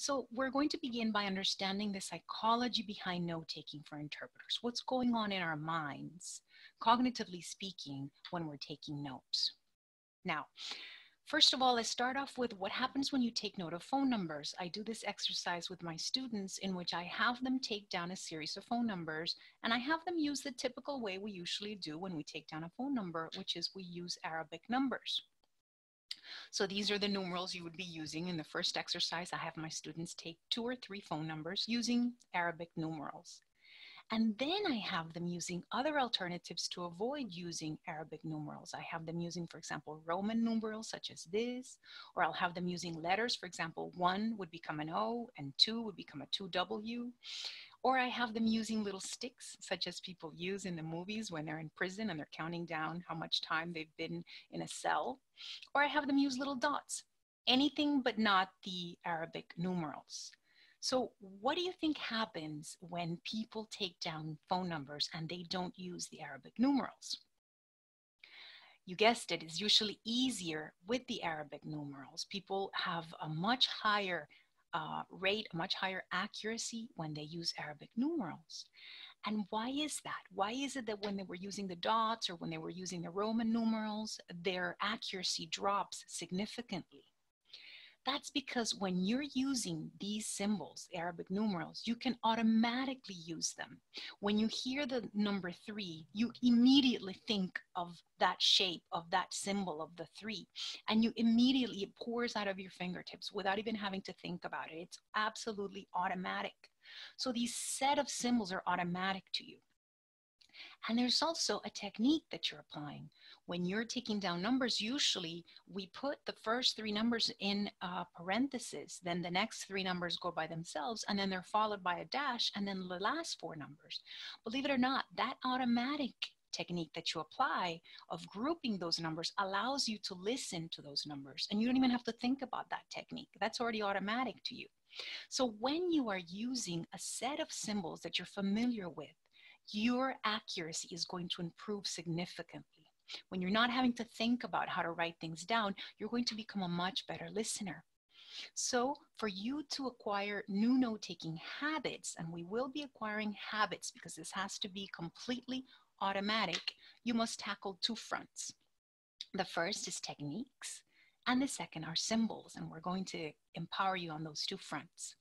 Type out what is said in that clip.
So we're going to begin by understanding the psychology behind note-taking for interpreters. What's going on in our minds, cognitively speaking, when we're taking notes. Now, first of all, let's start off with what happens when you take note of phone numbers. I do this exercise with my students in which I have them take down a series of phone numbers, and I have them use the typical way we usually do when we take down a phone number, which is we use Arabic numbers. So these are the numerals you would be using in the first exercise. I have my students take 2 or 3 phone numbers using Arabic numerals. And then I have them using other alternatives to avoid using Arabic numerals. I have them using, for example, Roman numerals such as this, or I'll have them using letters. For example, 1 would become an O and 2 would become a 2W. Or I have them using little sticks, such as people use in the movies when they're in prison and they're counting down how much time they've been in a cell. Or I have them use little dots, anything but not the Arabic numerals. So what do you think happens when people take down phone numbers and they don't use the Arabic numerals? You guessed it, it's usually easier with the Arabic numerals. People have a much higher rate, a much higher accuracy when they use Arabic numerals. And why is that? Why is it that when they were using the dots or when they were using the Roman numerals, their accuracy drops significantly? That's because when you're using these symbols, Arabic numerals, you can automatically use them. When you hear the number 3, you immediately think of that shape, of that symbol of the 3, and you immediately, it pours out of your fingertips without even having to think about it. It's absolutely automatic. So these set of symbols are automatic to you. And there's also a technique that you're applying. When you're taking down numbers, usually we put the first 3 numbers in parentheses, then the next 3 numbers go by themselves, and then they're followed by a dash, and then the last 4 numbers. Believe it or not, that automatic technique that you apply of grouping those numbers allows you to listen to those numbers, and you don't even have to think about that technique. That's already automatic to you. So when you are using a set of symbols that you're familiar with, your accuracy is going to improve significantly. When you're not having to think about how to write things down, you're going to become a much better listener. So for you to acquire new note-taking habits, and we will be acquiring habits because this has to be completely automatic, you must tackle 2 fronts. The first is techniques, and the second are symbols, and we're going to empower you on those 2 fronts.